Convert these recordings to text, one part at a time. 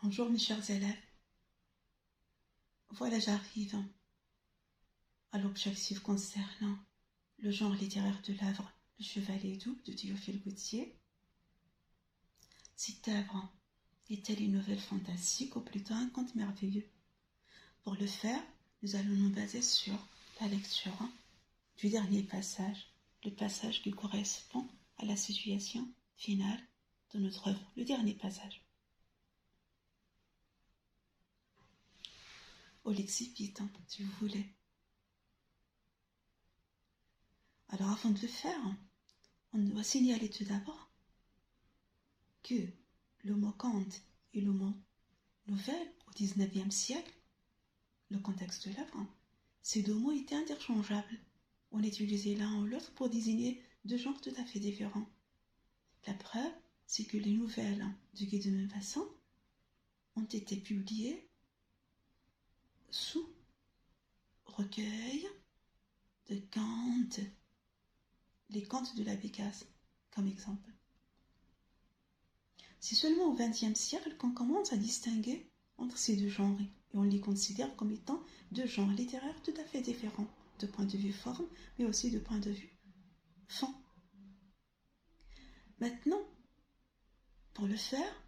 Bonjour mes chers élèves, voilà j'arrive à l'objectif concernant le genre littéraire de l'œuvre Le Chevalier double de Théophile Gautier. Cette œuvre est-elle une nouvelle fantastique ou plutôt un conte merveilleux? Pour le faire, nous allons nous baser sur la lecture du dernier passage, le passage qui correspond à la situation finale de notre œuvre, le dernier passage. Au lexipit, si vous voulez. Alors avant de le faire, on doit signaler tout d'abord que le mot conte et le mot nouvelle au XIXe siècle, le contexte de l'œuvre, ces deux mots étaient interchangeables. On utilisait l'un ou l'autre pour désigner deux genres tout à fait différents. La preuve, c'est que les nouvelles de Guy de Maupassant ont été publiées sous recueil de contes, les contes de la Bécasse, comme exemple. C'est seulement au XXe siècle qu'on commence à distinguer entre ces deux genres et on les considère comme étant deux genres littéraires tout à fait différents, de point de vue forme, mais aussi de point de vue fond. Maintenant, pour le faire,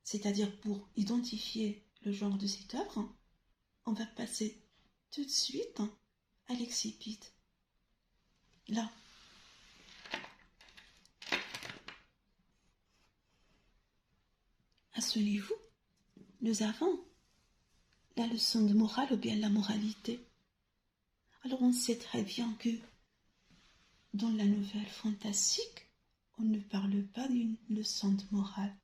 c'est-à-dire pour identifier le genre de cette œuvre, on va passer tout de suite à l'excipit. Là, à ce niveau, nous avons la leçon de morale ou bien la moralité. Alors on sait très bien que dans la nouvelle fantastique, on ne parle pas d'une leçon de morale.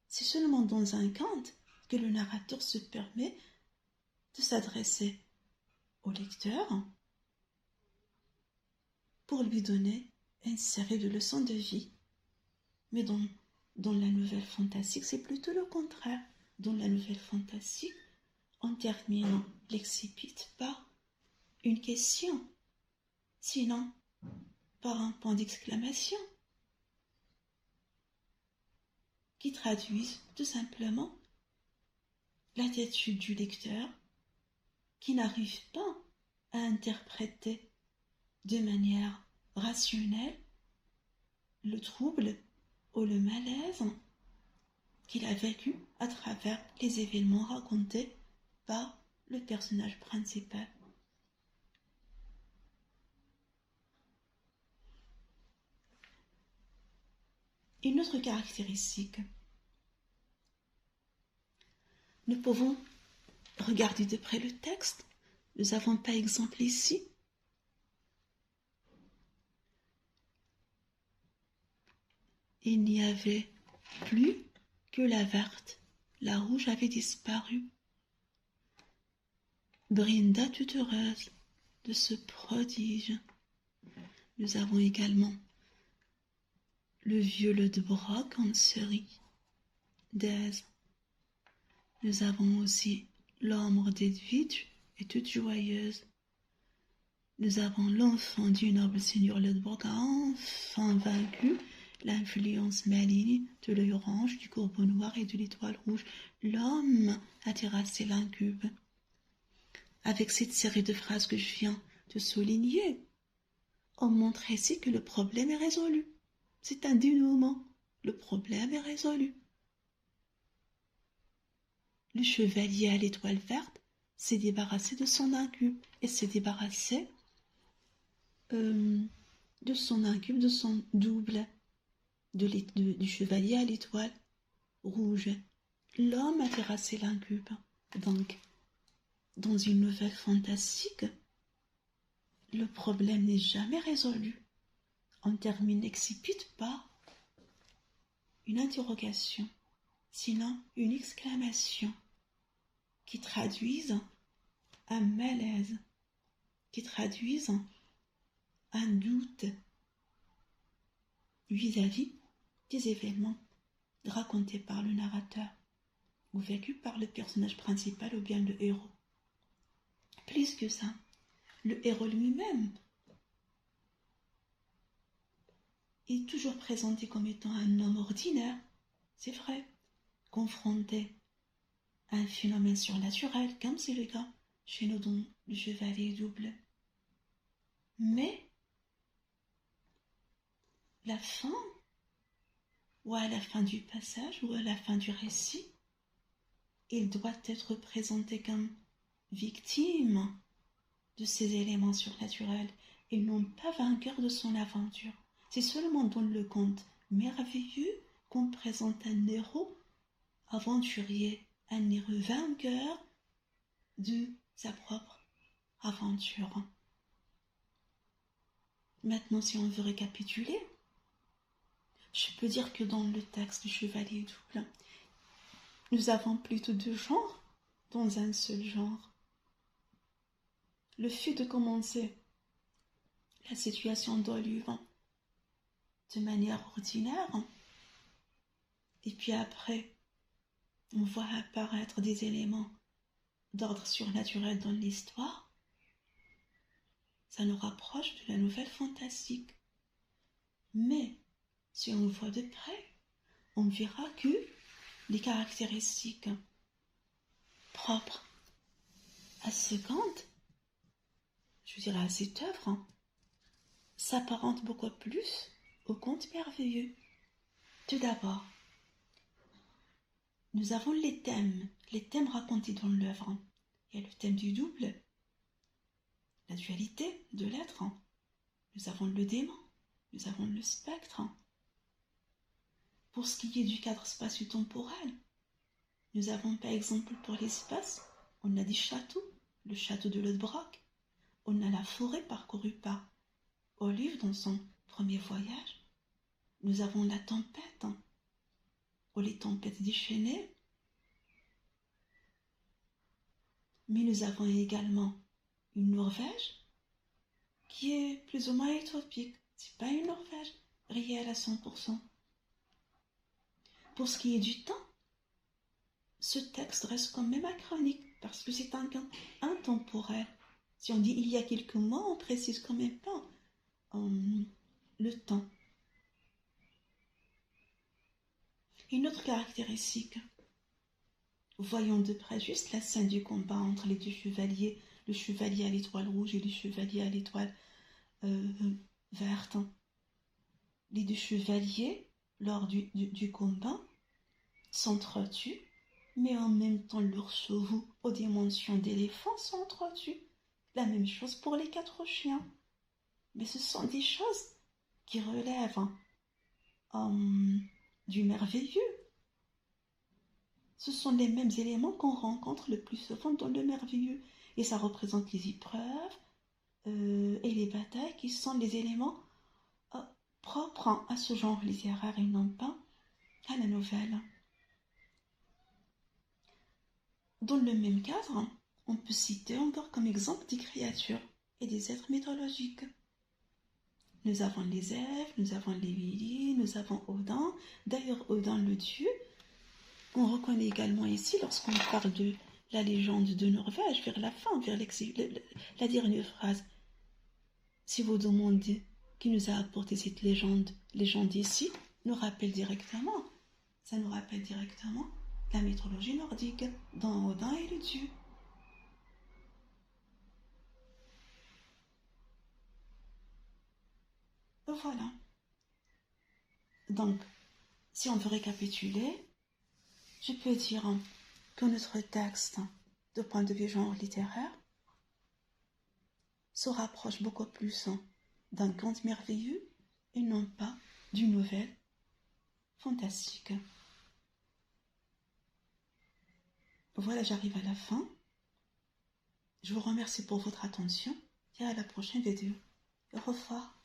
C'est seulement dans un conte que le narrateur se permet de s'adresser au lecteur pour lui donner une série de leçons de vie. Mais dans la nouvelle fantastique, c'est plutôt le contraire. Dans la nouvelle fantastique, on termine l'excipit par une question, sinon par un point d'exclamation, qui traduisent tout simplement l'attitude du lecteur qui n'arrive pas à interpréter de manière rationnelle le trouble ou le malaise qu'il a vécu à travers les événements racontés par le personnage principal. Une autre caractéristique, nous pouvons regarder de près le texte. Nous avons par exemple ici il n'y avait plus que la verte, la rouge avait disparu. Brinda toute heureuse de ce prodige. Nous avons également le violet de broc en cerise d'aise. Nous avons aussi l'ombre d'Edwige est toute joyeuse. Nous avons l'enfant du noble seigneur Ledborg a enfin vaincu l'influence maligne de l'œil orange, du corbeau noir et de l'étoile rouge. L'homme a terrassé l'incube. Avec cette série de phrases que je viens de souligner, on montre ici que le problème est résolu. C'est un dénouement. Le problème est résolu. Le chevalier à l'étoile verte s'est débarrassé de son incube et s'est débarrassé de son incube, de son double, du chevalier à l'étoile rouge. L'homme a terrassé l'incube. Donc, dans une nouvelle fantastique, le problème n'est jamais résolu. On termine l'excipit par une interrogation, sinon une exclamation, qui traduisent un malaise, qui traduisent un doute vis-à-vis des événements racontés par le narrateur ou vécus par le personnage principal ou bien le héros. Plus que ça, le héros lui-même est toujours présenté comme étant un homme ordinaire, c'est vrai, confronté à un phénomène surnaturel, comme c'est le cas chez nous dans le chevalier double. Mais la fin, ou à la fin du passage, ou à la fin du récit, il doit être présenté comme victime de ces éléments surnaturels et non pas vainqueur de son aventure. C'est seulement dans le conte merveilleux qu'on présente un héros aventurier, un héros vainqueur de sa propre aventure. Maintenant, si on veut récapituler, je peux dire que dans le texte du Chevalier double, nous avons plutôt deux genres dans un seul genre. Le fait de commencer la situation d'Olive de manière ordinaire, et puis après, on voit apparaître des éléments d'ordre surnaturel dans l'histoire, ça nous rapproche de la nouvelle fantastique. Mais si on voit de près, on verra que les caractéristiques propres à ce conte, je dirais à cette œuvre, s'apparentent beaucoup plus au conte merveilleux. Tout d'abord, nous avons les thèmes racontés dans l'œuvre. Il y a le thème du double, la dualité de l'être. Nous avons le démon, nous avons le spectre. Pour ce qui est du cadre spatio-temporel, nous avons par exemple pour l'espace, on a des châteaux, le château de Lodbrok, on a la forêt parcourue par Olive dans son premier voyage, nous avons la tempête, ou les tempêtes déchaînées, mais nous avons également une Norvège qui est plus ou moins utopique, c'est pas une Norvège réelle à 100%. Pour ce qui est du temps, ce texte reste quand même anachronique parce que c'est un cas intemporel. Si on dit il y a quelques mois, on précise quand même pas le temps. Une autre caractéristique, voyons de près juste la scène du combat entre les deux chevaliers, le chevalier à l'étoile rouge et le chevalier à l'étoile verte. Les deux chevaliers, lors du combat, s'entretuent, mais en même temps leurs chevaux aux dimensions d'éléphants s'entretuent. La même chose pour les 4 chiens. Mais ce sont des choses qui relèvent du merveilleux. Ce sont les mêmes éléments qu'on rencontre le plus souvent dans le merveilleux. Et ça représente les épreuves et les batailles qui sont les éléments propres à ce genre littéraire et non pas à la nouvelle. Dans le même cadre, on peut citer encore comme exemple des créatures et des êtres mythologiques. Nous avons les elfes, nous avons les Vili, nous avons Odin. D'ailleurs, Odin le dieu, on reconnaît également ici lorsqu'on parle de la légende de Norvège, vers la fin, vers la dernière phrase. Si vous demandez qui nous a apporté cette légende ici, nous rappelle directement, ça nous rappelle directement la mythologie nordique, dans Odin et le dieu. Voilà. Donc, si on veut récapituler, je peux dire que notre texte, de point de vue genre littéraire, se rapproche beaucoup plus d'un conte merveilleux et non pas d'une nouvelle fantastique. Voilà, j'arrive à la fin. Je vous remercie pour votre attention et à la prochaine vidéo. Au revoir.